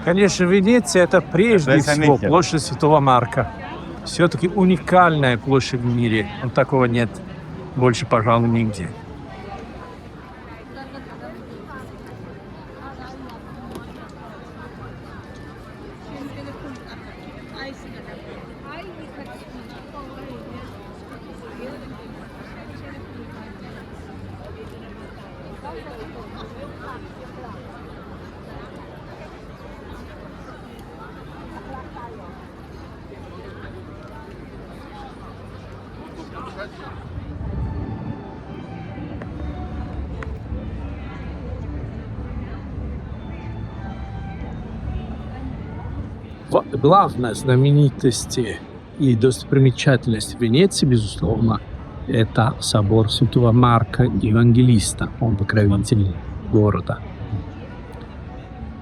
Конечно, Венеция – это прежде всего площадь Святого Марка. Все-таки уникальная площадь в мире. Вот такого нет больше, пожалуй, нигде. Главная знаменитость и достопримечательность Венеции, безусловно, это собор Святого Марка Евангелиста, он покровитель города.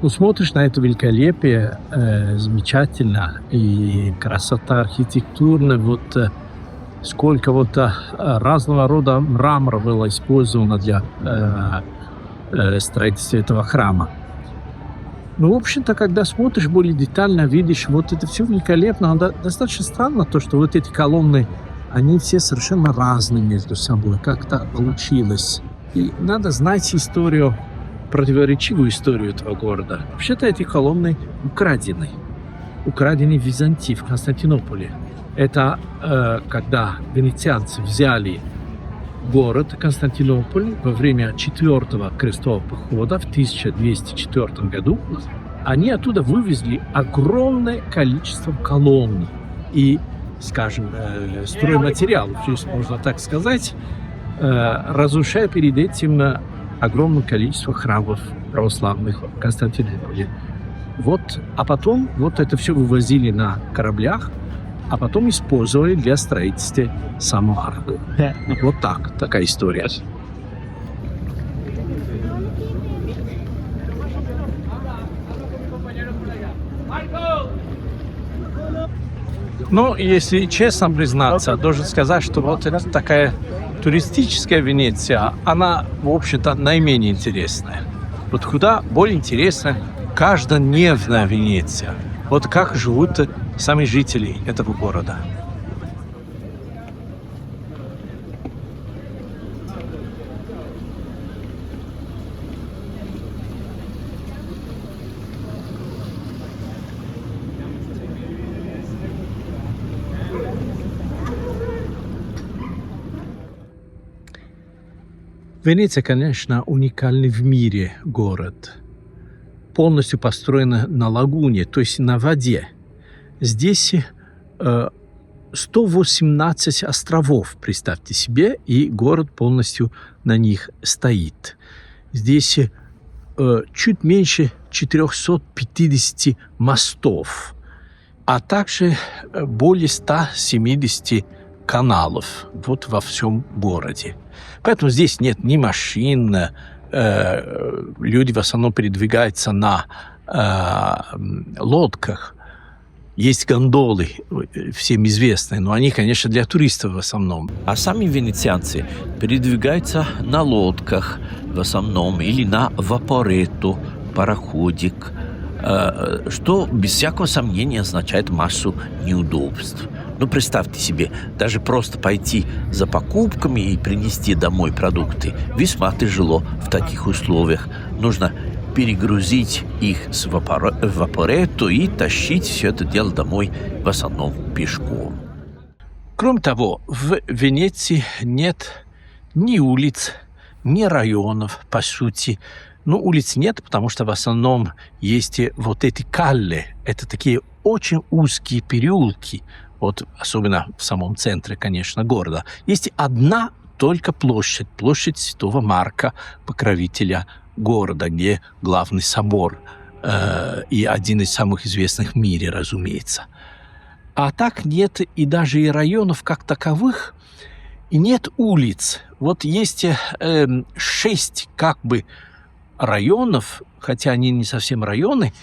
Ну, смотришь на это великолепие, замечательно, и красота архитектурная, сколько разного рода мрамора было использовано для строительства этого храма. Ну, в общем-то, когда смотришь более детально, видишь, это все великолепно. Но достаточно странно то, что эти колонны, они все совершенно разные между собой. Как-то получилось. И надо знать историю, противоречивую историю этого города. Вообще-то эти колонны украдены. Украдены в Византии, в Константинополе. Это когда венецианцы взяли город Константинополь во время 4-го крестового похода в 1204 году, они оттуда вывезли огромное количество колонн и, скажем, стройматериалов, если можно так сказать, разрушая перед этим огромное количество храмов православных в Константинополе. А потом это все вывозили на кораблях, а потом использовали для строительства самого арку. Такая история. Ну, если честно признаться, должен сказать, что это такая туристическая Венеция, она, в общем-то, наименее интересная. Куда более интересная каждодневная Венеция. Как живут сами жители этого города. Венеция, конечно, уникальный в мире город. Полностью построена на лагуне, то есть на воде. Здесь 118 островов, представьте себе, и город полностью на них стоит. Здесь чуть меньше 450 мостов, а также более 170 каналов во всем городе. Поэтому здесь нет ни машин, люди в основном передвигаются на лодках. Есть гондолы, всем известные, но они, конечно, для туристов в основном. А сами венецианцы передвигаются на лодках в основном или на вапоретто, пароходик, что без всякого сомнения означает массу неудобств. Ну, представьте себе, даже просто пойти за покупками и принести домой продукты весьма тяжело в таких условиях. Нужно перегрузить их с вапоретто и тащить все это дело домой в основном пешком. Кроме того, в Венеции нет ни улиц, ни районов, по сути. Улиц нет, потому что в основном есть эти калле. Это такие очень узкие переулки, особенно в самом центре, конечно, города. Есть одна только площадь Святого Марка, покровителя города, где главный собор и один из самых известных в мире, разумеется. А так нет и даже и районов как таковых, и нет улиц. Есть 6 районов, хотя они не совсем районы,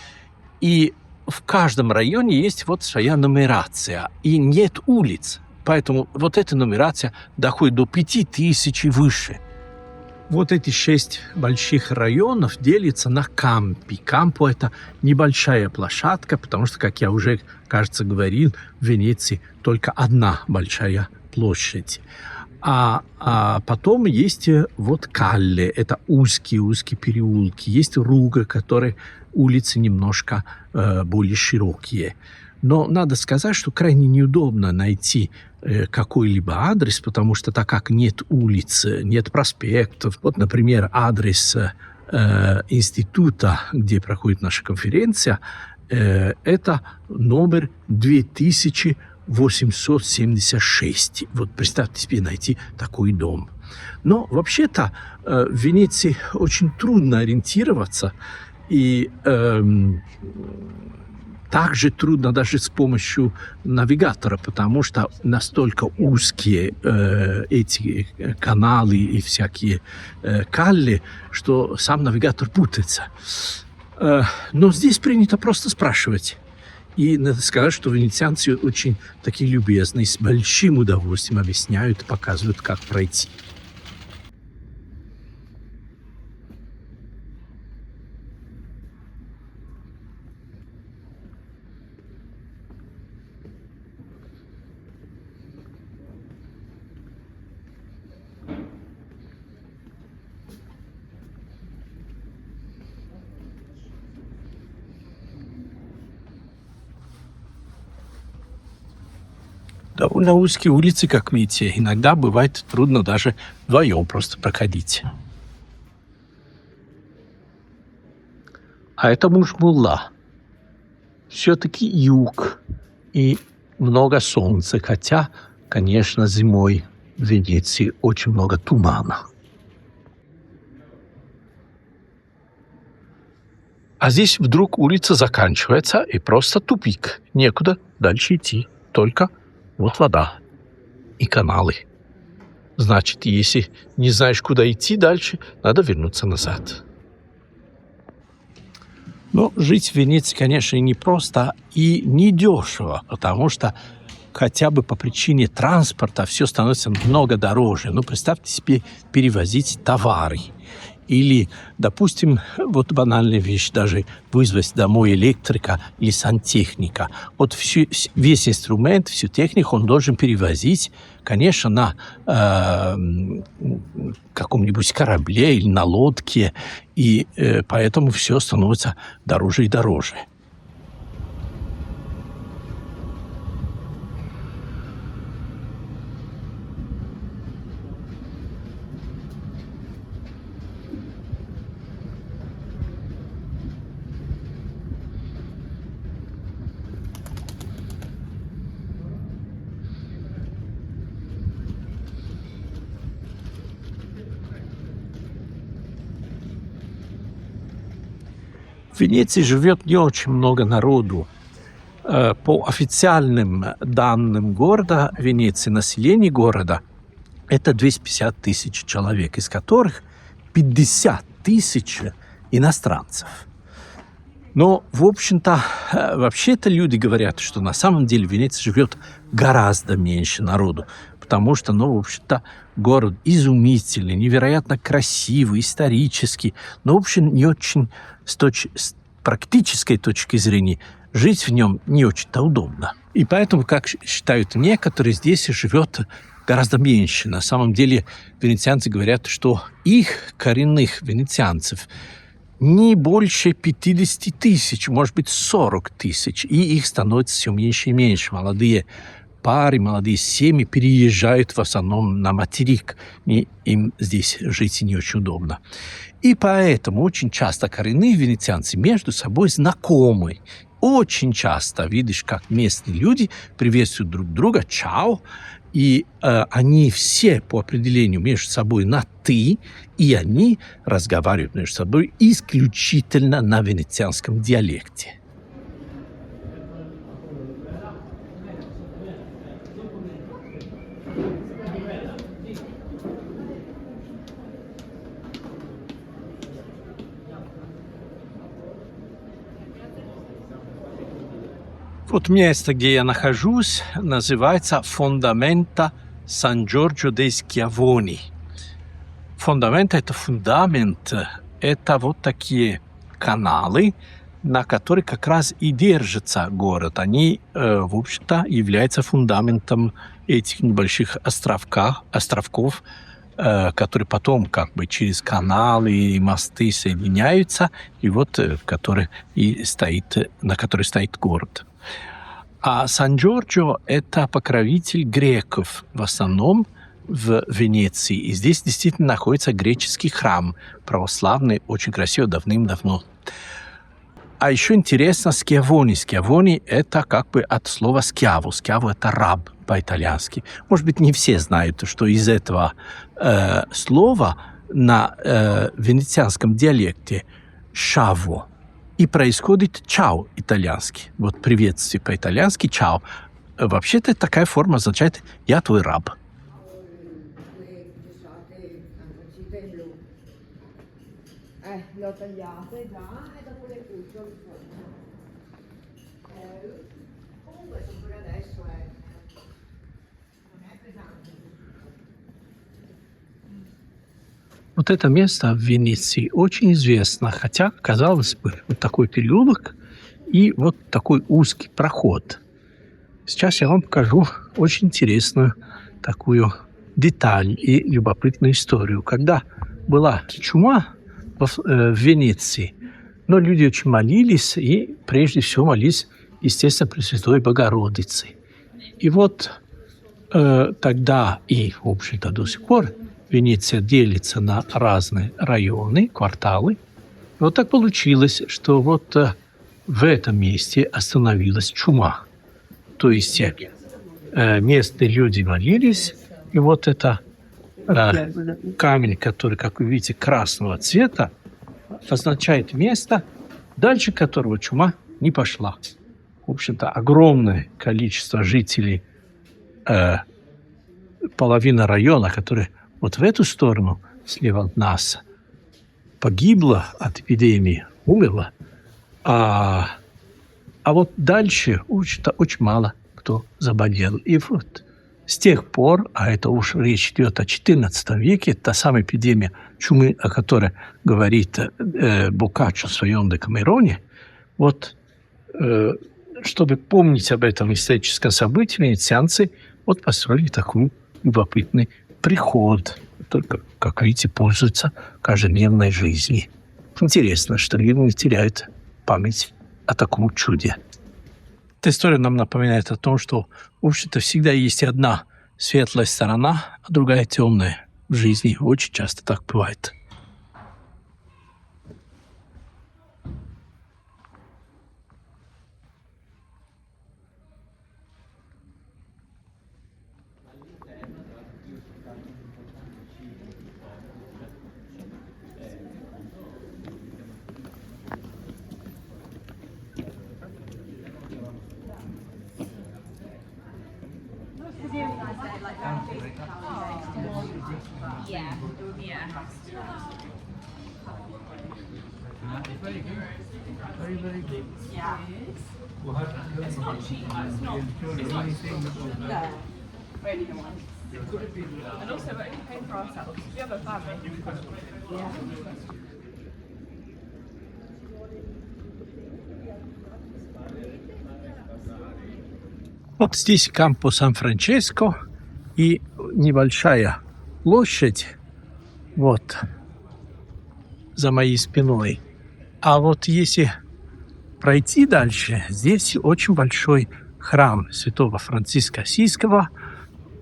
и в каждом районе есть своя нумерация, и нет улиц. Поэтому эта нумерация доходит до 5000 и выше. Вот эти 6 больших районов делятся на кампи. Кампо – это небольшая площадка, потому что, как я уже, кажется, говорил, в Венеции только одна большая площадь. А потом есть вот калле, это узкие переулки. Есть руга, которые улицы немножко более широкие. Но надо сказать, что крайне неудобно найти какой-либо адрес, потому что так как нет улиц, нет проспектов. Вот, например, адрес института, где проходит наша конференция, это номер 2876. Вот представьте себе найти такой дом. Но вообще-то в Венеции очень трудно ориентироваться, и также трудно даже с помощью навигатора, потому что настолько узкие эти каналы и всякие калли, что сам навигатор путается. Но здесь принято просто спрашивать. И надо сказать, что венецианцы очень такие любезные, с большим удовольствием объясняют и показывают, как пройти. Довольно узкие улицы, как видите. Иногда бывает трудно даже вдвоем просто проходить. А это Мужмулла. Все-таки юг и много солнца. Хотя, конечно, зимой в Венеции очень много тумана. А здесь вдруг улица заканчивается и просто тупик. Некуда дальше идти. Только вот вода и каналы. Значит, если не знаешь, куда идти дальше, надо вернуться назад. Но жить в Венеции, конечно, и непросто, и недешево, потому что хотя бы по причине транспорта все становится много дороже. Ну, представьте себе перевозить товары. Или, допустим, вот банальная вещь, даже вызвать домой электрика или сантехника. Вот весь инструмент, всю технику он должен перевозить, конечно, на каком-нибудь корабле или на лодке. И поэтому все становится дороже и дороже. В Венеции живет не очень много народу. По официальным данным города Венеции, население города – это 250 тысяч человек, из которых 50 тысяч иностранцев. Но, в общем-то, вообще-то люди говорят, что на самом деле в Венеции живет гораздо меньше народу, потому что, в общем-то, город изумительный, невероятно красивый, исторический, но, в общем, не очень с практической точки зрения жить в нем не очень-то удобно. И поэтому, как считают некоторые, здесь живет гораздо меньше. На самом деле венецианцы говорят, что их коренных венецианцев не больше 50 тысяч, может быть, 40 тысяч. И их становится все меньше и меньше. Молодые пары, молодые семьи переезжают в основном на материк. И им здесь жить не очень удобно. И поэтому очень часто коренные венецианцы между собой знакомы. Очень часто видишь, как местные люди приветствуют друг друга «чао», и они все по определению между собой на «ты», и они разговаривают между собой исключительно на венецианском диалекте. Вот место, где я нахожусь, называется Фондамента Сан-Джорджо де Скьявони. Фундамент – это фундамент. Это вот такие каналы, на которых как раз и держится город. Они, в общем-то, являются фундаментом этих небольших островков, которые потом как бы через каналы и мосты соединяются, и вот на которой стоит город. А Сан-Джорджо – это покровитель греков в основном в Венеции. И здесь действительно находится греческий храм православный, очень красивый, давным-давно. А еще интересно скиавони. Скиавони – это как бы от слова скиаво. Скиаво – это раб по-итальянски. Может быть, не все знают, что из этого слова на венецианском диалекте «шаво» и происходит «чао» итальянский. Вот приветствие по-итальянски «чао». Вообще-то такая форма означает «я твой раб». Le ho tagliate già e dopo le cucio al forno. Comunque per adesso non è pesante. Вот это место в Венеции очень известно, хотя, казалось бы, вот такой переулок и вот такой узкий проход. Сейчас я вам покажу очень интересную такую деталь и любопытную историю. Когда была чума в Венеции, но люди очень молились, и прежде всего молились, естественно, Пресвятой Богородице. И вот тогда и, в общем-то, до сих пор Венеция делится на разные районы, кварталы. И вот так получилось, что вот в этом месте остановилась чума. То есть местные люди молились, и вот это камень, который, как вы видите, красного цвета, означает место, дальше которого чума не пошла. В общем-то, огромное количество жителей, половина района, которые вот в эту сторону, слева от нас, погибла от эпидемии, умерла, а вот дальше, в общем-то, очень мало кто заболел. И вот с тех пор, а это уж речь идет о XIV веке, та самая эпидемия чумы, о которой говорит Боккаччо в своем Декамероне, вот, чтобы помнить об этом историческом событии, венецианцы вот построили такой любопытный приход, только, как видите, пользуется каждодневной жизнью. Интересно, что люди не теряют память о таком чуде. Эта история нам напоминает о том, что, в общем-то, всегда есть одна светлая сторона, а другая темная в жизни. Очень часто так бывает. And also, we're only paying for ourselves. If you have a family, yeah. Вот здесь Кампо Сан-Франческо и небольшая площадь, вот, за моей спиной. А вот если пройти дальше, здесь очень большой храм святого Франциска Осийского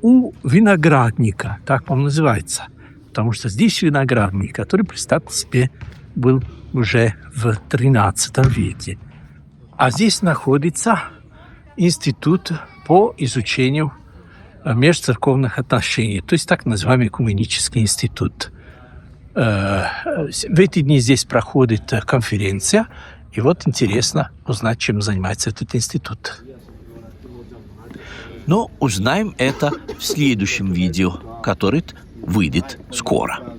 у виноградника, так он называется. Потому что здесь виноградник, который, представьте себе, был уже в XIII веке. А здесь находится институт по изучению межцерковных отношений, то есть так называемый экуменический институт. В эти дни здесь проходит конференция, и вот интересно узнать, чем занимается этот институт. Но узнаем это в следующем видео, которое выйдет скоро.